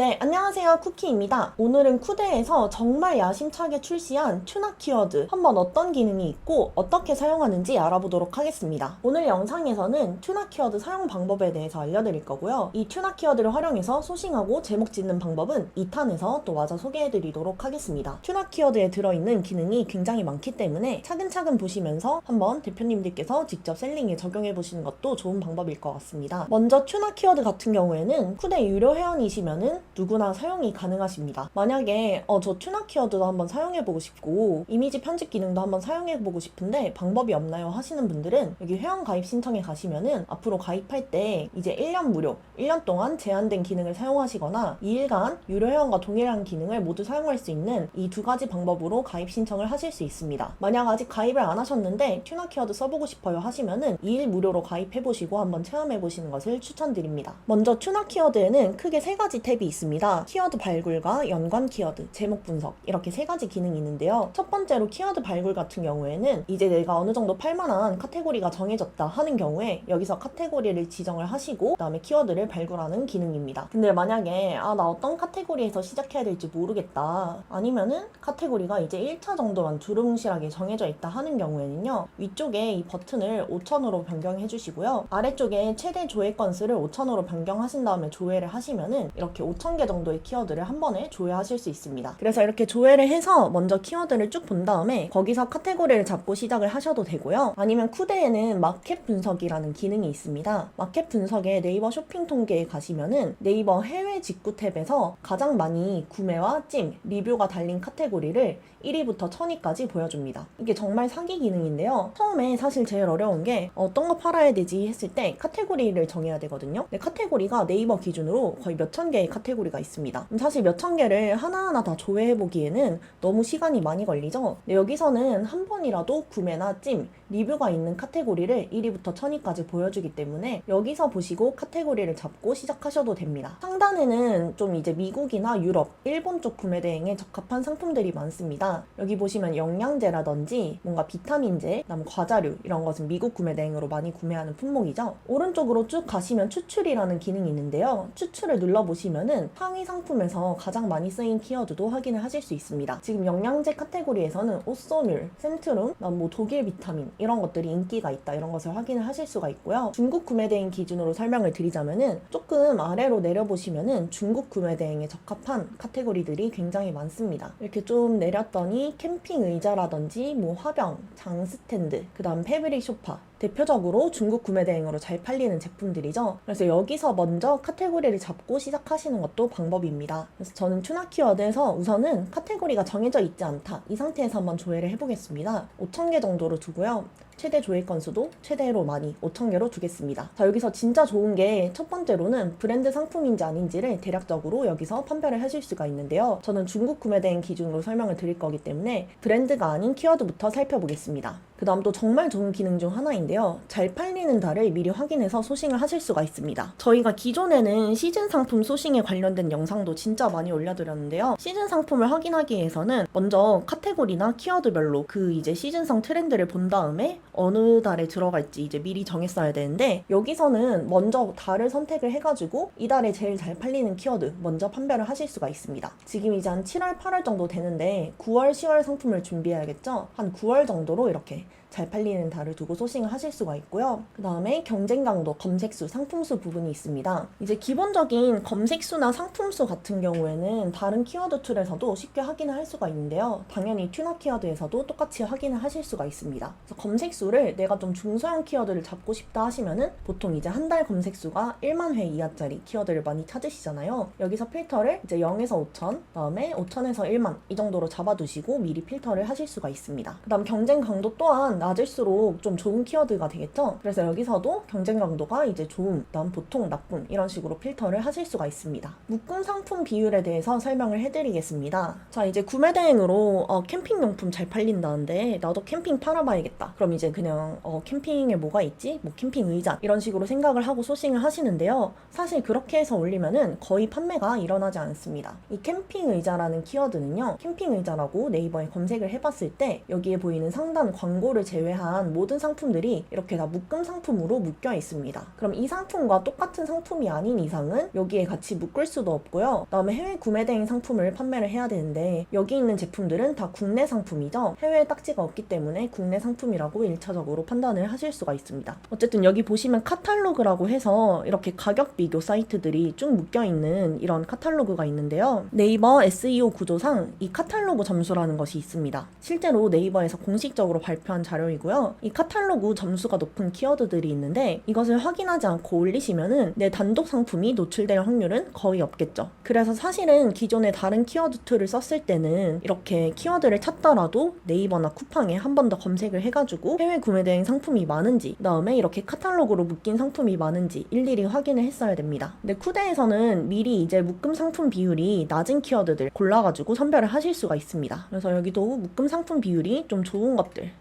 네, 안녕하세요. 쿠키입니다. 오늘은 쿠데에서 정말 야심차게 출시한 튜나 키워드 한번 어떤 기능이 있고 어떻게 사용하는지 알아보도록 하겠습니다. 오늘 영상에서는 튜나 키워드 사용 방법에 대해서 알려드릴 거고요. 이 튜나 키워드를 활용해서 소싱하고 제목 짓는 방법은 2탄에서 또 마저 소개해드리도록 하겠습니다. 튜나 키워드에 들어있는 기능이 굉장히 많기 때문에 차근차근 보시면서 한번 대표님들께서 직접 셀링에 적용해보시는 것도 좋은 방법일 것 같습니다. 먼저 튜나 키워드 같은 경우에는 쿠데 유료 회원이시면은 누구나 사용이 가능하십니다. 만약에 저 튜나 키워드도 한번 사용해보고 싶고 이미지 편집 기능도 한번 사용해보고 싶은데 방법이 없나요 하시는 분들은 여기 회원 가입 신청에 가시면은 앞으로 가입할 때 이제 1년 무료, 1년 동안 제한된 기능을 사용하시거나 2일간 유료 회원과 동일한 기능을 모두 사용할 수 있는 이 두 가지 방법으로 가입 신청을 하실 수 있습니다. 만약 아직 가입을 안 하셨는데 튜나 키워드 써보고 싶어요 하시면은 2일 무료로 가입해보시고 한번 체험해보시는 것을 추천드립니다. 먼저 튜나 키워드에는 크게 세 가지 탭이 있습니다. 키워드 발굴과 연관 키워드, 제목 분석 이렇게 세 가지 기능이 있는데요. 첫 번째로 키워드 발굴 같은 경우에는 이제 내가 어느 정도 팔만한 카테고리가 정해졌다 하는 경우에 여기서 카테고리를 지정을 하시고 그 다음에 키워드를 발굴하는 기능입니다. 근데 만약에 나 어떤 카테고리에서 시작해야 될지 모르겠다 아니면은 카테고리가 이제 1차 정도만 두루뭉실하게 정해져 있다 하는 경우에는요. 위쪽에 이 버튼을 5,000으로 변경해 주시고요. 아래쪽에 최대 조회 건수를 5,000으로 변경하신 다음에 조회를 하시면은 이렇게 5,000개 정도의 키워드를 한 번에 조회하실 수 있습니다. 그래서 이렇게 조회를 해서 먼저 키워드를 쭉 본 다음에 거기서 카테고리를 잡고 시작을 하셔도 되고요. 아니면 쿠데에는 마켓 분석이라는 기능이 있습니다. 마켓 분석에 네이버 쇼핑 통계에 가시면은 네이버 해외 직구 탭에서 가장 많이 구매와 찜, 리뷰가 달린 카테고리를 1위부터 1000위까지 보여줍니다. 이게 정말 사기 기능인데요. 처음에 사실 제일 어려운 게 어떤 거 팔아야 되지 했을 때 카테고리를 정해야 되거든요. 근데 카테고리가 네이버 기준으로 거의 몇천 개의 카테고리가 있습니다. 사실 몇천 개를 하나하나 다 조회해보기에는 너무 시간이 많이 걸리죠. 근데 여기서는 한 번이라도 구매나 찜, 리뷰가 있는 카테고리를 1위부터 1000위까지 보여주기 때문에 여기서 보시고 카테고리를 잡고 시작하셔도 됩니다. 상단에는 좀 이제 미국이나 유럽, 일본 쪽 구매 대행에 적합한 상품들이 많습니다. 여기 보시면 영양제라든지 뭔가 비타민제, 그다음 과자류 이런 것은 미국 구매 대행으로 많이 구매하는 품목이죠. 오른쪽으로 쭉 가시면 추출이라는 기능이 있는데요. 추출을 눌러보시면은 상위 상품에서 가장 많이 쓰인 키워드도 확인을 하실 수 있습니다. 지금 영양제 카테고리에서는 오쏘뮬, 센트룸, 뭐 독일 비타민 이런 것들이 인기가 있다 이런 것을 확인을 하실 수가 있고요. 중국 구매 대행 기준으로 설명을 드리자면은 조금 아래로 내려보시면은 중국 구매 대행에 적합한 카테고리들이 굉장히 많습니다. 이렇게 좀 내렸더니 캠핑 의자라든지 뭐 화병, 장 스탠드, 그 다음 패브릭 소파 대표적으로 중국 구매 대행으로 잘 팔리는 제품들이죠. 그래서 여기서 먼저 카테고리를 잡고 시작하시는 것도 방법입니다. 그래서 저는 튜나 키워드에서 우선은 카테고리가 정해져 있지 않다 이 상태에서 한번 조회를 해보겠습니다. 5,000개 정도로 두고요. 최대 조회 건수도 최대로 많이 5,000개로 두겠습니다. 자, 여기서 진짜 좋은 게 첫 번째로는 브랜드 상품인지 아닌지를 대략적으로 여기서 판별을 하실 수가 있는데요. 저는 중국 구매 대행 기준으로 설명을 드릴 거기 때문에 브랜드가 아닌 키워드부터 살펴보겠습니다. 그 다음 또 정말 좋은 기능 중 하나인데요. 잘 팔리는 달을 미리 확인해서 소싱을 하실 수가 있습니다. 저희가 기존에는 시즌 상품 소싱에 관련된 영상도 진짜 많이 올려드렸는데요. 시즌 상품을 확인하기 위해서는 먼저 카테고리나 키워드별로 그 이제 시즌성 트렌드를 본 다음에 어느 달에 들어갈지 이제 미리 정했어야 되는데 여기서는 먼저 달을 선택을 해가지고 이 달에 제일 잘 팔리는 키워드 먼저 판별을 하실 수가 있습니다. 지금 이제 한 7월, 8월 정도 되는데 9월, 10월 상품을 준비해야겠죠? 한 9월 정도로 이렇게 잘 팔리는 달을 두고 소싱을 하실 수가 있고요. 그 다음에 경쟁 강도, 검색수, 상품수 부분이 있습니다. 이제 기본적인 검색수나 상품수 같은 경우에는 다른 키워드 툴에서도 쉽게 확인을 할 수가 있는데요. 당연히 튜나 키워드에서도 똑같이 확인을 하실 수가 있습니다. 그래서 검색수를 내가 좀 중소형 키워드를 잡고 싶다 하시면은 보통 이제 한 달 검색수가 1만 회 이하짜리 키워드를 많이 찾으시잖아요. 여기서 필터를 이제 0에서 5,000, 그다음에 5,000에서 1만 이 정도로 잡아두시고 미리 필터를 하실 수가 있습니다. 그 다음 경쟁 강도 또한 낮을수록 좀 좋은 키워드가 되겠죠? 그래서 여기서도 경쟁 강도가 이제 좋음, 그다음 보통, 나쁨 이런 식으로 필터를 하실 수가 있습니다. 묶음 상품 비율에 대해서 설명을 해드리겠습니다. 자, 이제 구매 대행으로 캠핑용품 잘 팔린다는데 나도 캠핑 팔아봐야겠다. 그럼 이제 그냥 캠핑에 뭐가 있지? 뭐 캠핑 의자 이런 식으로 생각을 하고 소싱을 하시는데요. 사실 그렇게 해서 올리면은 거의 판매가 일어나지 않습니다. 이 캠핑 의자라는 키워드는요. 캠핑 의자라고 네이버에 검색을 해봤을 때 여기에 보이는 상단 광고를 제외한 모든 상품들이 이렇게 다 묶음 상품으로 묶여 있습니다. 그럼 이 상품과 똑같은 상품이 아닌 이상은 여기에 같이 묶을 수도 없고요. 그다음에 해외 구매 대행 상품을 판매를 해야 되는데 여기 있는 제품들은 다 국내 상품이죠. 해외 딱지가 없기 때문에 국내 상품이라고 1차적으로 판단을 하실 수가 있습니다. 어쨌든 여기 보시면 카탈로그라고 해서 이렇게 가격 비교 사이트들이 쭉 묶여있는 이런 카탈로그가 있는데요. 네이버 SEO 구조상 이 카탈로그 점수라는 것이 있습니다. 실제로 네이버에서 공식적으로 발표한 자료이고요. 이 카탈로그 점수가 높은 키워드들이 있는데 이것을 확인하지 않고 올리시면은 내 단독 상품이 노출될 확률은 거의 없겠죠. 그래서 사실은 기존의 다른 키워드 툴을 썼을 때는 이렇게 키워드를 찾더라도 네이버나 쿠팡에 한 번 더 검색을 해가지고 해외 구매 대행 상품이 많은지, 그다음에 이렇게 카탈로그로 묶인 상품이 많은지 일일이 확인을 했어야 됩니다. 근데 쿠데에서는 미리 이제 묶음 상품 비율이 낮은 키워드들 골라가지고 선별을 하실 수가 있습니다. 그래서 여기도 묶음 상품 비율이 좀 좋은 것들,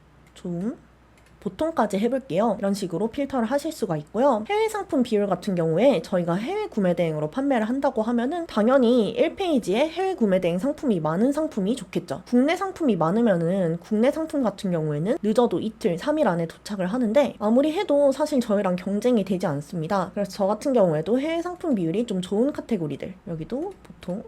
보통까지 해볼게요. 이런 식으로 필터를 하실 수가 있고요. 해외 상품 비율 같은 경우에 저희가 해외 구매 대행으로 판매를 한다고 하면은 당연히 1페이지에 해외 구매 대행 상품이 많은 상품이 좋겠죠. 국내 상품이 많으면은 국내 상품 같은 경우에는 늦어도 이틀, 3일 안에 도착을 하는데 아무리 해도 사실 저희랑 경쟁이 되지 않습니다. 그래서 저 같은 경우에도 해외 상품 비율이 좀 좋은 카테고리들, 여기도 보통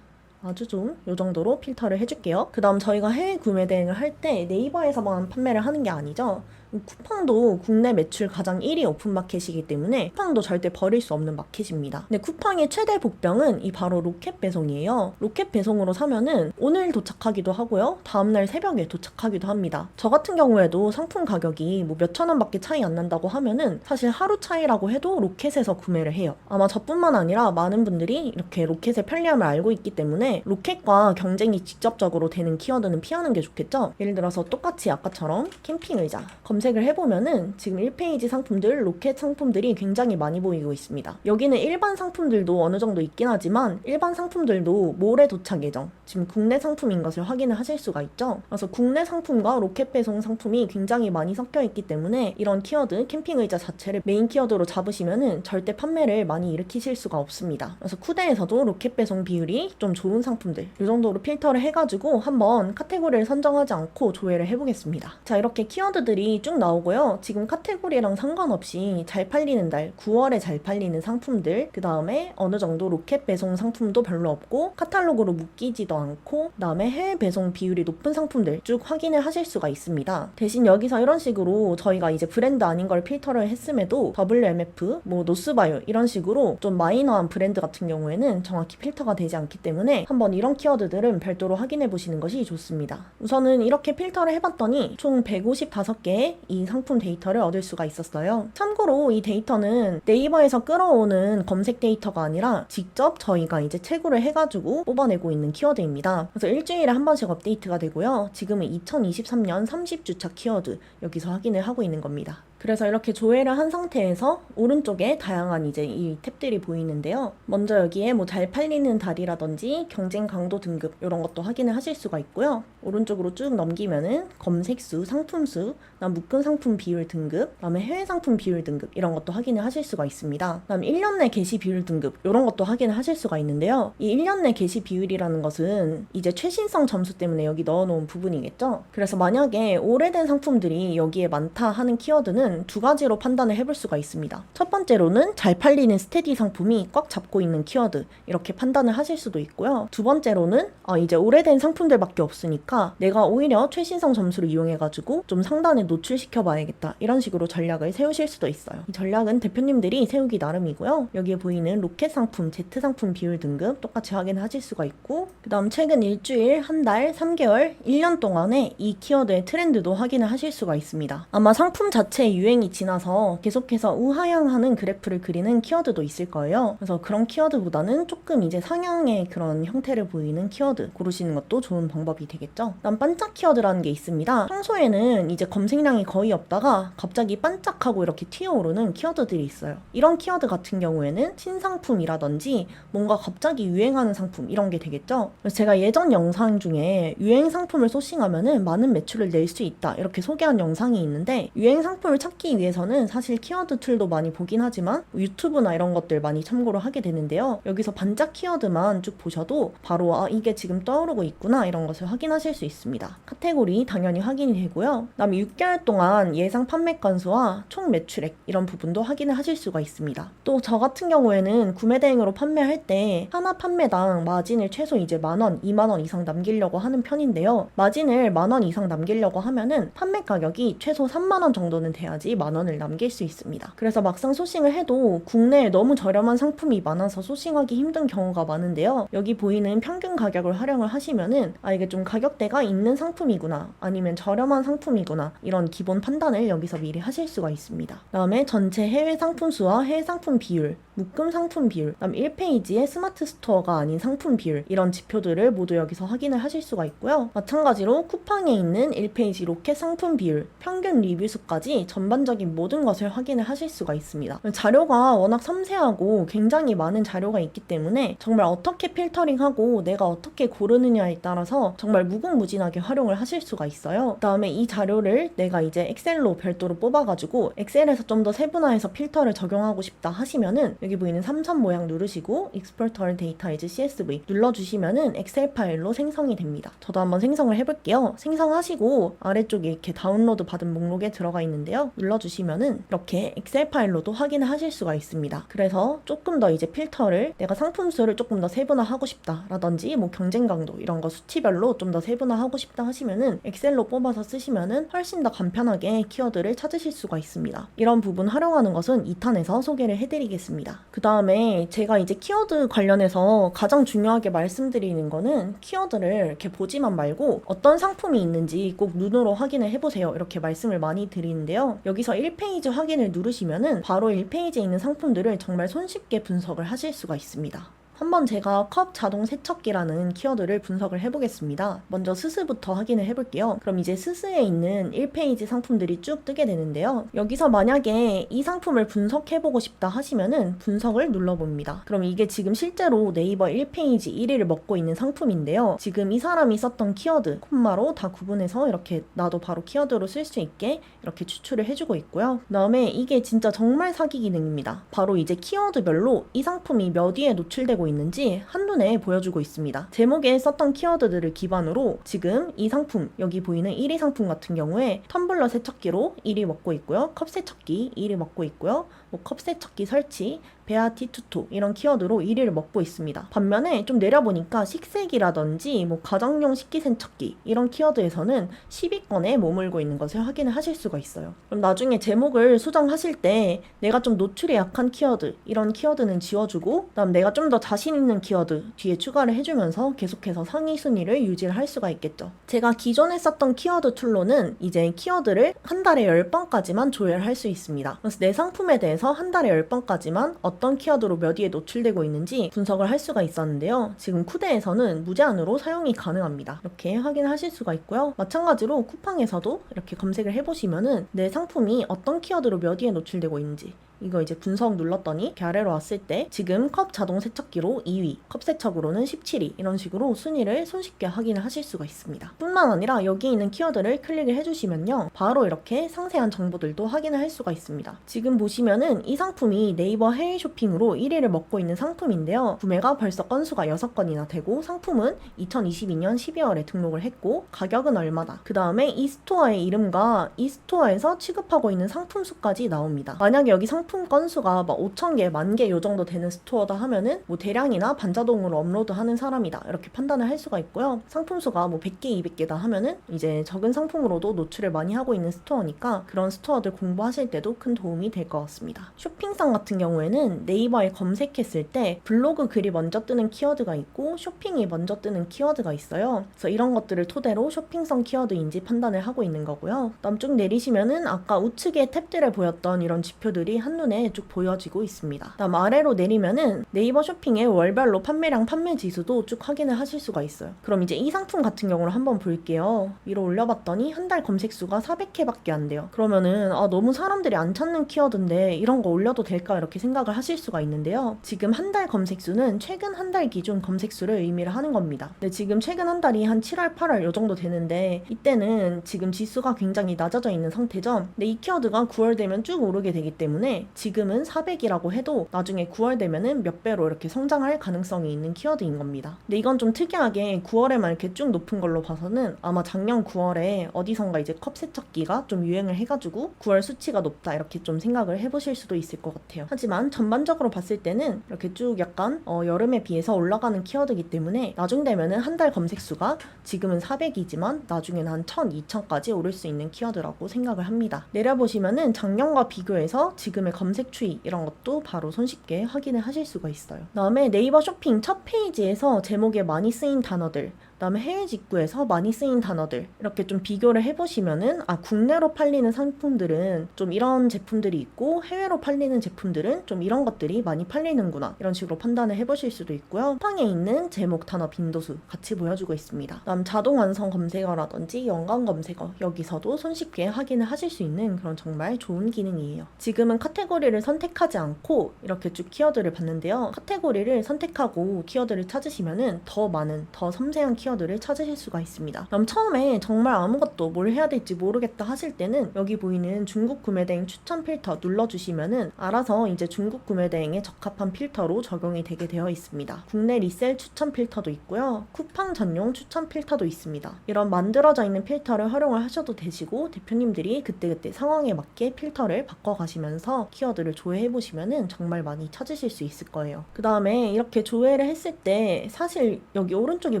아주 좀 이 정도로 필터를 해줄게요. 그 다음 저희가 해외 구매 대행을 할 때 네이버에서만 판매를 하는 게 아니죠. 쿠팡도 국내 매출 가장 1위 오픈마켓이기 때문에 쿠팡도 절대 버릴 수 없는 마켓입니다. 근데 쿠팡의 최대 복병은 이 바로 로켓 배송이에요. 로켓 배송으로 사면은 오늘 도착하기도 하고요. 다음날 새벽에 도착하기도 합니다. 저 같은 경우에도 상품 가격이 뭐 몇천 원밖에 차이 안 난다고 하면은 사실 하루 차이라고 해도 로켓에서 구매를 해요. 아마 저뿐만 아니라 많은 분들이 이렇게 로켓의 편리함을 알고 있기 때문에 로켓과 경쟁이 직접적으로 되는 키워드는 피하는 게 좋겠죠. 예를 들어서 똑같이 아까처럼 캠핑 의자 검색을 해보면은 지금 1페이지 상품들, 로켓 상품들이 굉장히 많이 보이고 있습니다. 여기는 일반 상품들도 어느 정도 있긴 하지만 일반 상품들도 모레 도착 예정, 지금 국내 상품인 것을 확인을 하실 수가 있죠. 그래서 국내 상품과 로켓 배송 상품이 굉장히 많이 섞여 있기 때문에 이런 키워드, 캠핑 의자 자체를 메인 키워드로 잡으시면은 절대 판매를 많이 일으키실 수가 없습니다. 그래서 쿠데에서도 로켓 배송 비율이 좀 좋은 상품들 이 정도로 필터를 해가지고 한번 카테고리를 선정하지 않고 조회를 해보겠습니다. 자, 이렇게 키워드들이 쭉 나오고요. 지금 카테고리랑 상관없이 잘 팔리는 달, 9월에 잘 팔리는 상품들, 그 다음에 어느 정도 로켓 배송 상품도 별로 없고 카탈로그로 묶이지도 않고, 그 다음에 해외 배송 비율이 높은 상품들 쭉 확인을 하실 수가 있습니다. 대신 여기서 이런 식으로 저희가 이제 브랜드 아닌 걸 필터를 했음에도 WMF, 뭐 노스바이오 이런 식으로 좀 마이너한 브랜드 같은 경우에는 정확히 필터가 되지 않기 때문에 한번 이런 키워드들은 별도로 확인해 보시는 것이 좋습니다. 우선은 이렇게 필터를 해봤더니 총 155개의 이 상품 데이터를 얻을 수가 있었어요. 참고로 이 데이터는 네이버에서 끌어오는 검색 데이터가 아니라 직접 저희가 이제 채굴을 해가지고 뽑아내고 있는 키워드입니다. 그래서 일주일에 한 번씩 업데이트가 되고요. 지금은 2023년 30주차 키워드 여기서 확인을 하고 있는 겁니다. 그래서 이렇게 조회를 한 상태에서 오른쪽에 다양한 이제 이 탭들이 보이는데요. 먼저 여기에 뭐 잘 팔리는 달이라든지 경쟁 강도 등급 이런 것도 확인을 하실 수가 있고요. 오른쪽으로 쭉 넘기면은 검색수, 상품수, 묶은 상품 비율 등급, 그다음에 해외 상품 비율 등급 이런 것도 확인을 하실 수가 있습니다. 그다음 1년 내 게시 비율 등급 이런 것도 확인을 하실 수가 있는데요. 이 1년 내 게시 비율이라는 것은 이제 최신성 점수 때문에 여기 넣어놓은 부분이겠죠. 그래서 만약에 오래된 상품들이 여기에 많다 하는 키워드는 두 가지로 판단을 해볼 수가 있습니다. 첫 번째로는 잘 팔리는 스테디 상품이 꽉 잡고 있는 키워드 이렇게 판단을 하실 수도 있고요. 두 번째로는 이제 오래된 상품들밖에 없으니까 내가 오히려 최신성 점수를 이용해가지고 좀 상단에 노출시켜 봐야겠다 이런 식으로 전략을 세우실 수도 있어요. 이 전략은 대표님들이 세우기 나름이고요. 여기에 보이는 로켓 상품, Z 상품 비율 등급 똑같이 확인하실 수가 있고, 그 다음 최근 일주일, 한 달, 3개월, 1년 동안에 이 키워드의 트렌드도 확인을 하실 수가 있습니다. 아마 상품 자체의 유행이 지나서 계속해서 우하향하는 그래프를 그리는 키워드도 있을 거예요. 그래서 그런 키워드보다는 조금 이제 상향의 그런 형태를 보이는 키워드 고르시는 것도 좋은 방법이 되겠죠. 그다음 반짝 키워드라는 게 있습니다. 평소에는 이제 검색량이 거의 없다가 갑자기 반짝하고 이렇게 튀어오르는 키워드들이 있어요. 이런 키워드 같은 경우에는 신상품이라든지 뭔가 갑자기 유행하는 상품 이런 게 되겠죠. 그래서 제가 예전 영상 중에 유행 상품을 소싱하면은 많은 매출을 낼 수 있다 이렇게 소개한 영상이 있는데, 유행 상품을 찾기 위해서는 사실 키워드 툴도 많이 보긴 하지만 유튜브나 이런 것들 많이 참고를 하게 되는데요. 여기서 반짝 키워드만 쭉 보셔도 바로 이게 지금 떠오르고 있구나 이런 것을 확인하실 수 있습니다. 카테고리 당연히 확인이 되고요. 그다음에 6개월 동안 예상 판매 건수와 총 매출액 이런 부분도 확인을 하실 수가 있습니다. 또 저 같은 경우에는 구매 대행으로 판매할 때 하나 판매당 마진을 최소 이제 10,000원, 20,000원 이상 남기려고 하는 편인데요. 마진을 10,000원 이상 남기려고 하면은 판매 가격이 최소 30,000원 정도는 돼야지 10,000원을 남길 수 있습니다. 그래서 막상 소싱을 해도 국내에 너무 저렴한 상품이 많아서 소싱하기 힘든 경우가 많은데요. 여기 보이는 평균 가격을 활용을 하시면은 이게 좀 가격대가 있는 상품이구나 아니면 저렴한 상품이구나 이런 기본 판단을 여기서 미리 하실 수가 있습니다. 그다음에 전체 해외 상품 수와 해외 상품 비율, 묶음 상품 비율, 그다음 1페이지의 스마트 스토어가 아닌 상품 비율 이런 지표들을 모두 여기서 확인을 하실 수가 있고요. 마찬가지로 쿠팡에 있는 1페이지 로켓 상품 비율, 평균 리뷰 수까지 전반적인 모든 것을 확인을 하실 수가 있습니다. 자료가 워낙 섬세하고 굉장히 많은 자료가 있기 때문에 정말 어떻게 필터링하고 내가 어떻게 고르느냐에 따라서 정말 무궁무진하게 활용을 하실 수가 있어요. 그다음에 이 자료를 내가 이제 엑셀로 별도로 뽑아가지고 엑셀에서 좀 더 세분화해서 필터를 적용하고 싶다 하시면은 여기 보이는 삼선 모양 누르시고 Export All Data as CSV 눌러주시면은 엑셀 파일로 생성이 됩니다. 저도 한번 생성을 해볼게요. 생성하시고 아래쪽에 이렇게 다운로드 받은 목록에 들어가 있는데요. 눌러주시면은 이렇게 엑셀 파일로도 확인을 하실 수가 있습니다. 그래서 조금 더 이제 필터를 내가 상품 수를 조금 더 세분화하고 싶다 라든지 뭐 경쟁 강도 이런 거 수치별로 좀 더 세분화하고 싶다 하시면은 엑셀로 뽑아서 쓰시면은 훨씬 더 간편하게 키워드를 찾으실 수가 있습니다. 이런 부분 활용하는 것은 2탄에서 소개를 해드리겠습니다. 그 다음에 제가 이제 키워드 관련해서 가장 중요하게 말씀드리는 거는 키워드를 이렇게 보지만 말고 어떤 상품이 있는지 꼭 눈으로 확인을 해보세요. 이렇게 말씀을 많이 드리는데요. 여기서 1페이지 확인을 누르시면은 바로 1페이지에 있는 상품들을 정말 손쉽게 분석을 하실 수가 있습니다. 한번 제가 컵 자동 세척기라는 키워드를 분석을 해보겠습니다. 먼저 스스부터 확인을 해볼게요. 그럼 이제 스스에 있는 1페이지 상품들이 쭉 뜨게 되는데요. 여기서 만약에 이 상품을 분석해보고 싶다 하시면은 분석을 눌러봅니다. 그럼 이게 지금 실제로 네이버 1페이지 1위를 먹고 있는 상품인데요. 지금 이 사람이 썼던 키워드, 콤마로 다 구분해서 이렇게 나도 바로 키워드로 쓸 수 있게 이렇게 추출을 해주고 있고요. 그 다음에 이게 진짜 정말 사기 기능입니다. 바로 이제 키워드별로 이 상품이 몇 위에 노출되고 있는지 한눈에 보여주고 있습니다. 제목에 썼던 키워드들을 기반으로 지금 이 상품, 여기 보이는 1위 상품 같은 경우에 텀블러 세척기로 1위 먹고 있고요. 컵 세척기 1위 먹고 있고요. 뭐 컵 세척기 설치, 베아티 투토 이런 키워드로 1위를 먹고 있습니다. 반면에 좀 내려보니까 식세기라든지 뭐 가정용 식기세척기 이런 키워드에서는 10위권에 머물고 있는 것을 확인을 하실 수가 있어요. 그럼 나중에 제목을 수정하실 때 내가 좀 노출이 약한 키워드 이런 키워드는 지워주고 그다음 내가 좀 더 자신 있는 키워드 뒤에 추가를 해주면서 계속해서 상위 순위를 유지를 할 수가 있겠죠. 제가 기존에 썼던 키워드 툴로는 이제 키워드를 한 달에 10번까지만 조회할 수 있습니다. 그래서 내 상품에 대해서 한 달에 10번까지만 어떤 키워드로 몇 위에 노출되고 있는지 분석을 할 수가 있었는데요. 지금 쿠데에서는 무제한으로 사용이 가능합니다. 이렇게 확인하실 수가 있고요. 마찬가지로 쿠팡에서도 이렇게 검색을 해보시면은 내 상품이 어떤 키워드로 몇 위에 노출되고 있는지 이거 이제 분석 눌렀더니 이렇게 아래로 왔을 때 지금 컵 자동 세척기로 2위, 컵 세척으로는 17위 이런 식으로 순위를 손쉽게 확인을 하실 수가 있습니다. 뿐만 아니라 여기 있는 키워드를 클릭을 해주시면요. 바로 이렇게 상세한 정보들도 확인을 할 수가 있습니다. 지금 보시면은 이 상품이 네이버 해외 쇼핑으로 1위를 먹고 있는 상품인데요. 구매가 벌써 건수가 6건이나 되고 상품은 2022년 12월에 등록을 했고 가격은 얼마다. 그 다음에 이 스토어의 이름과 이 스토어에서 취급하고 있는 상품 수까지 나옵니다. 만약에 여기 상품 건수가 막 5,000개, 10,000개 요 정도 되는 스토어다 하면은 뭐 대량이나 반자동으로 업로드하는 사람이다 이렇게 판단을 할 수가 있고요. 상품 수가 뭐 100개, 200개다 하면은 이제 적은 상품으로도 노출을 많이 하고 있는 스토어니까 그런 스토어들 공부하실 때도 큰 도움이 될 것 같습니다. 쇼핑상 같은 경우에는 네이버에 검색했을 때 블로그 글이 먼저 뜨는 키워드가 있고 쇼핑이 먼저 뜨는 키워드가 있어요. 그래서 이런 것들을 토대로 쇼핑성 키워드인지 판단을 하고 있는 거고요. 그다음 쭉 내리시면은 아까 우측에 탭들에 보였던 이런 지표들이 한 한눈에 쭉 보여지고 있습니다. 그다음 아래로 내리면은 네이버 쇼핑의 월별로 판매량 판매 지수도 쭉 확인을 하실 수가 있어요. 그럼 이제 이 상품 같은 경우를 한번 볼게요. 위로 올려봤더니 한 달 검색 수가 400개밖에 안 돼요. 그러면은 너무 사람들이 안 찾는 키워드인데 이런 거 올려도 될까 이렇게 생각을 하실 수가 있는데요. 지금 한 달 검색 수는 최근 한 달 기준 검색 수를 의미를 하는 겁니다. 근데 지금 최근 한 달이 한 7월, 8월 요 정도 되는데 이때는 지금 지수가 굉장히 낮아져 있는 상태죠. 근데 이 키워드가 9월 되면 쭉 오르게 되기 때문에 지금은 400이라고 해도 나중에 9월 되면은 몇 배로 이렇게 성장할 가능성이 있는 키워드인 겁니다. 근데 이건 좀 특이하게 9월에만 이렇게 쭉 높은 걸로 봐서는 아마 작년 9월에 어디선가 이제 컵 세척기가 좀 유행을 해가지고 9월 수치가 높다 이렇게 좀 생각을 해보실 수도 있을 것 같아요. 하지만 전반적으로 봤을 때는 이렇게 쭉 약간 여름에 비해서 올라가는 키워드이기 때문에 나중 되면은 한 달 검색 수가 지금은 400이지만 나중에는 한 1000, 2000까지 오를 수 있는 키워드라고 생각을 합니다. 내려보시면은 작년과 비교해서 지금의 검색 추이 이런 것도 바로 손쉽게 확인을 하실 수가 있어요. 그다음에 네이버 쇼핑 첫 페이지에서 제목에 많이 쓰인 단어들, 그다음에 해외 직구에서 많이 쓰인 단어들 이렇게 좀 비교를 해보시면은 국내로 팔리는 상품들은 좀 이런 제품들이 있고 해외로 팔리는 제품들은 좀 이런 것들이 많이 팔리는구나 이런 식으로 판단을 해보실 수도 있고요. 상에 있는 제목 단어 빈도수 같이 보여주고 있습니다. 그다음 자동 완성 검색어라든지 연관 검색어 여기서도 손쉽게 확인을 하실 수 있는 그런 정말 좋은 기능이에요. 지금은 카테고리를 선택하지 않고 이렇게 쭉 키워드를 봤는데요. 카테고리를 선택하고 키워드를 찾으시면은 더 많은 더 섬세한 키워드를 찾으실 수가 있습니다. 그럼 처음에 정말 아무것도 뭘 해야 될지 모르겠다 하실 때는 여기 보이는 중국 구매 대행 추천 필터 눌러주시면은 알아서 이제 중국 구매 대행에 적합한 필터로 적용이 되게 되어 있습니다. 국내 리셀 추천 필터도 있고요. 쿠팡 전용 추천 필터도 있습니다. 이런 만들어져 있는 필터를 활용을 하셔도 되시고 대표님들이 그때그때 상황에 맞게 필터를 바꿔가시면서 키워드를 조회해보시면은 정말 많이 찾으실 수 있을 거예요. 그 다음에 이렇게 조회를 했을 때 사실 여기 오른쪽에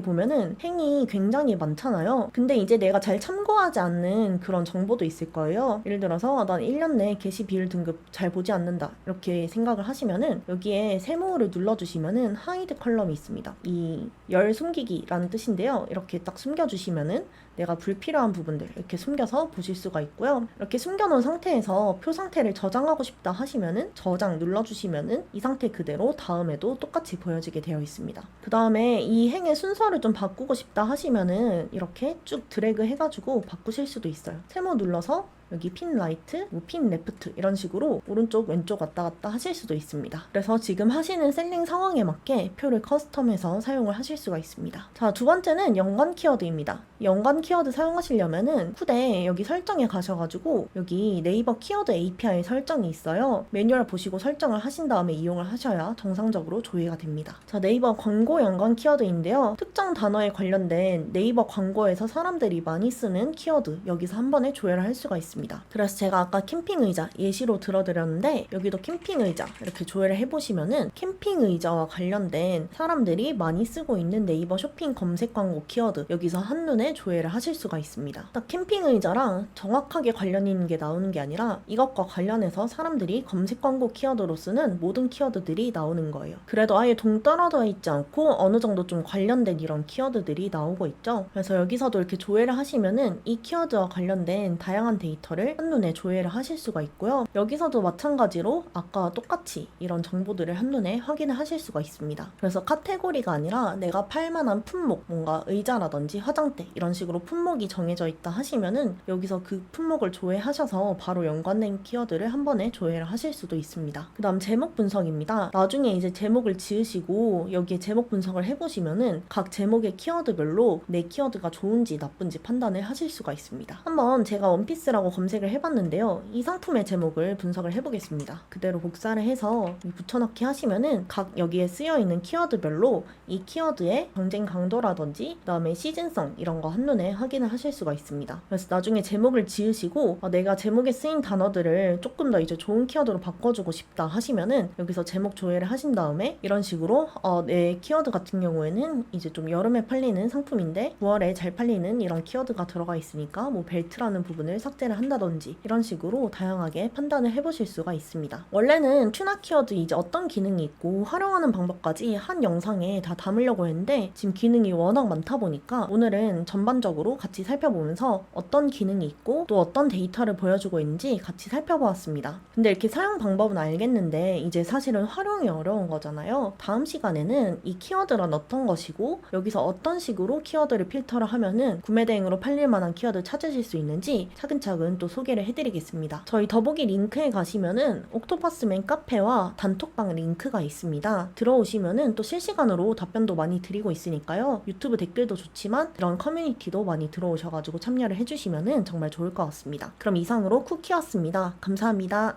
보면은 행이 굉장히 많잖아요. 근데 이제 내가 잘 참고하지 않는 그런 정보도 있을 거예요. 예를 들어서 난 1년 내 게시 비율 등급 잘 보지 않는다 이렇게 생각을 하시면은 여기에 세모를 눌러주시면은 하이드 컬럼이 있습니다. 이 열 숨기기라는 뜻인데요. 이렇게 딱 숨겨주시면은 내가 불필요한 부분들 이렇게 숨겨서 보실 수가 있고요. 이렇게 숨겨놓은 상태에서 표 상태를 저장하고 싶다 하시면은 저장 눌러주시면은 이 상태 그대로 다음에도 똑같이 보여지게 되어 있습니다. 그 다음에 이 행의 순서를 좀 바꾸고 싶다 하시면은 이렇게 쭉 드래그 해가지고 바꾸실 수도 있어요. 세모 눌러서 여기 핀 라이트, 핀 레프트 이런 식으로 오른쪽 왼쪽 왔다 갔다 하실 수도 있습니다. 그래서 지금 하시는 셀링 상황에 맞게 표를 커스텀해서 사용을 하실 수가 있습니다. 자, 두 번째는 연관 키워드입니다. 연관 키워드 사용하시려면은 후대 여기 설정에 가셔가지고 여기 네이버 키워드 API 설정이 있어요. 매뉴얼 보시고 설정을 하신 다음에 이용을 하셔야 정상적으로 조회가 됩니다. 자, 네이버 광고 연관 키워드인데요. 특정 단어에 관련된 네이버 광고에서 사람들이 많이 쓰는 키워드 여기서 한 번에 조회를 할 수가 있습니다. 그래서 제가 아까 캠핑 의자 예시로 들어드렸는데 여기도 캠핑 의자 이렇게 조회를 해보시면은 캠핑 의자와 관련된 사람들이 많이 쓰고 있는 네이버 쇼핑 검색 광고 키워드 여기서 한눈에 조회를 하실 수가 있습니다. 딱 캠핑 의자랑 정확하게 관련 있는 게 나오는 게 아니라 이것과 관련해서 사람들이 검색 광고 키워드로 쓰는 모든 키워드들이 나오는 거예요. 그래도 아예 동떨어져 있지 않고 어느 정도 좀 관련된 이런 키워드들이 나오고 있죠. 그래서 여기서도 이렇게 조회를 하시면은 이 키워드와 관련된 다양한 데이터를 한눈에 조회를 하실 수가 있고요. 여기서도 마찬가지로 아까 똑같이 이런 정보들을 한눈에 확인을 하실 수가 있습니다. 그래서 카테고리가 아니라 내가 팔만한 품목, 뭔가 의자라든지 화장대 이런 식으로 품목이 정해져 있다 하시면은 여기서 그 품목을 조회하셔서 바로 연관된 키워드를 한 번에 조회를 하실 수도 있습니다. 그 다음 제목 분석입니다. 나중에 이제 제목을 지으시고 여기에 제목 분석을 해보시면은 각 제목의 키워드별로 내 키워드가 좋은지 나쁜지 판단을 하실 수가 있습니다. 한번 제가 원피스라고 검색을 해봤는데요. 이 상품의 제목을 분석을 해보겠습니다. 그대로 복사를 해서 붙여넣기 하시면은 각 여기에 쓰여있는 키워드별로 이 키워드의 경쟁 강도라든지 그 다음에 시즌성 이런 거 한눈에 확인을 하실 수가 있습니다. 그래서 나중에 제목을 지으시고 내가 제목에 쓰인 단어들을 조금 더 이제 좋은 키워드로 바꿔주고 싶다 하시면은 여기서 제목 조회를 하신 다음에 이런 식으로 내 키워드 같은 경우에는 이제 좀 여름에 팔리는 상품인데 9월에 잘 팔리는 이런 키워드가 들어가 있으니까 뭐 벨트라는 부분을 삭제를 한다든지 이런 식으로 다양하게 판단을 해보실 수가 있습니다. 원래는 튜나 키워드 이제 어떤 기능이 있고 활용하는 방법까지 한 영상에 다 담으려고 했는데 지금 기능이 워낙 많다 보니까 오늘은 전반적으로 같이 살펴보면서 어떤 기능이 있고 또 어떤 데이터를 보여주고 있는지 같이 살펴보았습니다. 근데 이렇게 사용 방법은 알겠는데 이제 사실은 활용이 어려운 거잖아요. 다음 시간에는 이 키워드란 어떤 것이고 여기서 어떤 식으로 키워드를 필터를 하면은 구매 대행으로 팔릴 만한 키워드 찾으실 수 있는지 차근차근 또 소개를 해드리겠습니다. 저희 더보기 링크에 가시면은 옥토퍼스맨 카페와 단톡방 링크가 있습니다. 들어오시면은 또 실시간으로 답변도 많이 드리고 있으니까요. 유튜브 댓글도 좋지만 이런 커뮤니티도 많이 들어오셔가지고 참여를 해주시면은 정말 좋을 것 같습니다. 그럼 이상으로 쿠키였습니다. 감사합니다.